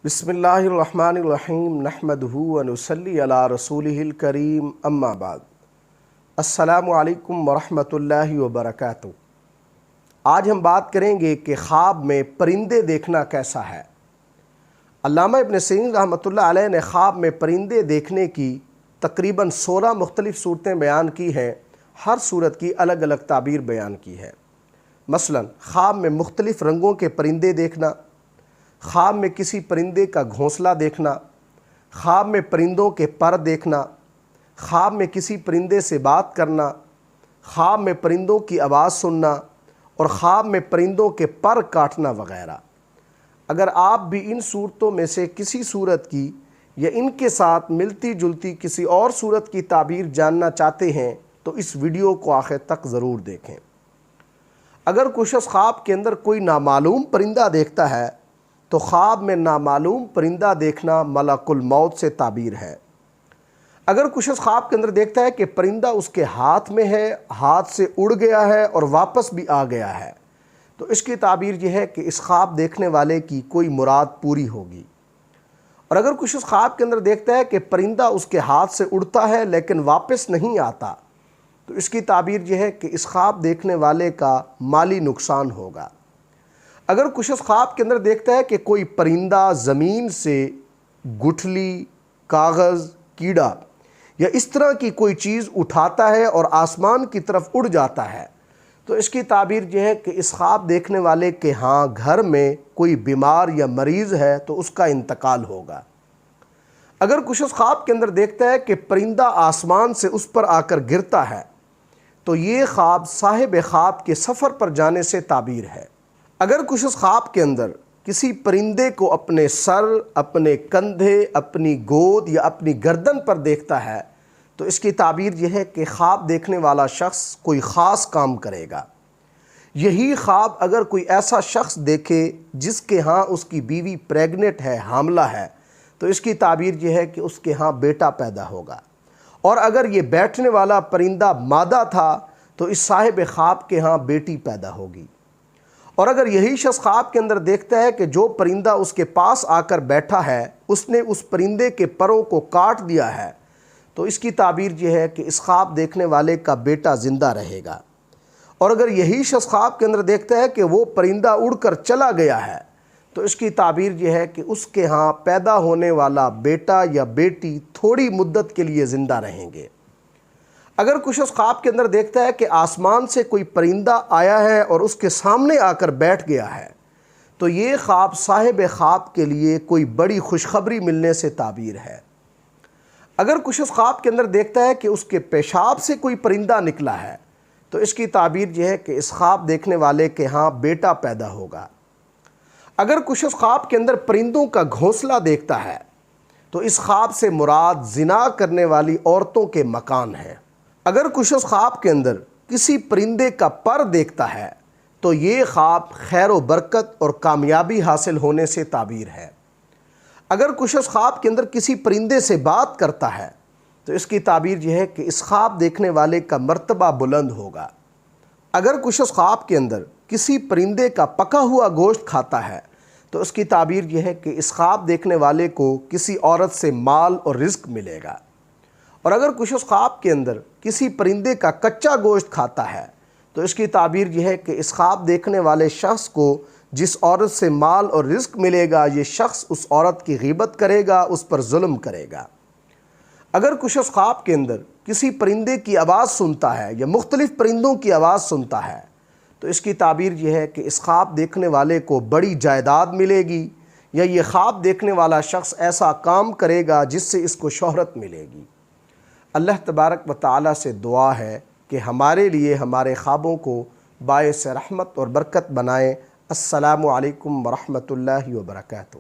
بسم اللہ الرحمن الرحیم نحمدہ ونصلی علی رسولہ الکریم اما بعد۔ السلام علیکم ورحمۃ اللہ وبرکاتہ۔ آج ہم بات کریں گے کہ خواب میں پرندے دیکھنا کیسا ہے۔ علامہ ابن سیرین رحمۃ اللہ علیہ نے خواب میں پرندے دیکھنے کی تقریباً 16 مختلف صورتیں بیان کی ہیں، ہر صورت کی الگ الگ تعبیر بیان کی ہے۔ مثلا خواب میں مختلف رنگوں کے پرندے دیکھنا، خواب میں کسی پرندے کا گھونسلہ دیکھنا، خواب میں پرندوں کے پر دیکھنا، خواب میں کسی پرندے سے بات کرنا، خواب میں پرندوں کی آواز سننا اور خواب میں پرندوں کے پر کاٹنا وغیرہ۔ اگر آپ بھی ان صورتوں میں سے کسی صورت کی یا ان کے ساتھ ملتی جلتی کسی اور صورت کی تعبیر جاننا چاہتے ہیں تو اس ویڈیو کو آخر تک ضرور دیکھیں۔ اگر کوئی شخص خواب کے اندر کوئی نامعلوم پرندہ دیکھتا ہے تو خواب میں نامعلوم پرندہ دیکھنا ملک الموت سے تعبیر ہے۔ اگر کوئی شخص خواب کے اندر دیکھتا ہے کہ پرندہ اس کے ہاتھ میں ہے، ہاتھ سے اڑ گیا ہے اور واپس بھی آ گیا ہے تو اس کی تعبیر یہ ہے کہ اس خواب دیکھنے والے کی کوئی مراد پوری ہوگی۔ اور اگر کوئی شخص خواب کے اندر دیکھتا ہے کہ پرندہ اس کے ہاتھ سے اڑتا ہے لیکن واپس نہیں آتا تو اس کی تعبیر یہ ہے کہ اس خواب دیکھنے والے کا مالی نقصان ہوگا۔ اگر کوئی شخص خواب کے اندر دیکھتا ہے کہ کوئی پرندہ زمین سے گٹھلی، کاغذ، کیڑا یا اس طرح کی کوئی چیز اٹھاتا ہے اور آسمان کی طرف اڑ جاتا ہے تو اس کی تعبیر یہ ہے کہ اس خواب دیکھنے والے کے ہاں گھر میں کوئی بیمار یا مریض ہے تو اس کا انتقال ہوگا۔ اگر کوئی شخص خواب کے اندر دیکھتا ہے کہ پرندہ آسمان سے اس پر آ کر گرتا ہے تو یہ خواب صاحب خواب کے سفر پر جانے سے تعبیر ہے۔ اگر کوئی شخص خواب کے اندر کسی پرندے کو اپنے سر، اپنے کندھے، اپنی گود یا اپنی گردن پر دیکھتا ہے تو اس کی تعبیر یہ ہے کہ خواب دیکھنے والا شخص کوئی خاص کام کرے گا۔ یہی خواب اگر کوئی ایسا شخص دیکھے جس کے ہاں اس کی بیوی پریگنٹ ہے، حاملہ ہے تو اس کی تعبیر یہ ہے کہ اس کے ہاں بیٹا پیدا ہوگا۔ اور اگر یہ بیٹھنے والا پرندہ مادہ تھا تو اس صاحب خواب کے ہاں بیٹی پیدا ہوگی۔ اور اگر یہی شخص خواب کے اندر دیکھتا ہے کہ جو پرندہ اس کے پاس آ کر بیٹھا ہے اس نے اس پرندے کے پروں کو کاٹ دیا ہے تو اس کی تعبیر یہ ہے کہ اس خواب دیکھنے والے کا بیٹا زندہ رہے گا۔ اور اگر یہی شخص خواب کے اندر دیکھتا ہے کہ وہ پرندہ اڑ کر چلا گیا ہے تو اس کی تعبیر یہ ہے کہ اس کے ہاں پیدا ہونے والا بیٹا یا بیٹی تھوڑی مدت کے لیے زندہ رہیں گے۔ اگر کوئی شخص خواب کے اندر دیکھتا ہے کہ آسمان سے کوئی پرندہ آیا ہے اور اس کے سامنے آ کر بیٹھ گیا ہے تو یہ خواب صاحب خواب کے لیے کوئی بڑی خوشخبری ملنے سے تعبیر ہے۔ اگر کوئی شخص خواب کے اندر دیکھتا ہے کہ اس کے پیشاب سے کوئی پرندہ نکلا ہے تو اس کی تعبیر یہ ہے کہ اس خواب دیکھنے والے کے ہاں بیٹا پیدا ہوگا۔ اگر کوئی شخص خواب کے اندر پرندوں کا گھونسلہ دیکھتا ہے تو اس خواب سے مراد زنا کرنے والی عورتوں کے مکان ہیں۔ اگر کوئی شخص خواب کے اندر کسی پرندے کا پر دیکھتا ہے تو یہ خواب خیر و برکت اور کامیابی حاصل ہونے سے تعبیر ہے۔ اگر کوئی شخص خواب کے اندر کسی پرندے سے بات کرتا ہے تو اس کی تعبیر یہ ہے کہ اس خواب دیکھنے والے کا مرتبہ بلند ہوگا۔ اگر کوئی شخص خواب کے اندر کسی پرندے کا پکا ہوا گوشت کھاتا ہے تو اس کی تعبیر یہ ہے کہ اس خواب دیکھنے والے کو کسی عورت سے مال اور رزق ملے گا۔ اور اگر کوئی شخص خواب کے اندر کسی پرندے کا کچا گوشت کھاتا ہے تو اس کی تعبیر یہ ہے کہ اس خواب دیکھنے والے شخص کو جس عورت سے مال اور رزق ملے گا یہ شخص اس عورت کی غیبت کرے گا، اس پر ظلم کرے گا۔ اگر کوئی شخص خواب کے اندر کسی پرندے کی آواز سنتا ہے یا مختلف پرندوں کی آواز سنتا ہے تو اس کی تعبیر یہ ہے کہ اس خواب دیکھنے والے کو بڑی جائیداد ملے گی یا یہ خواب دیکھنے والا شخص ایسا کام کرے گا جس سے اس کو شہرت ملے گی۔ اللہ تبارک و تعالیٰ سے دعا ہے کہ ہمارے لیے ہمارے خوابوں کو باعث رحمت اور برکت بنائے۔ السلام علیکم ورحمۃ اللہ وبرکاتہ۔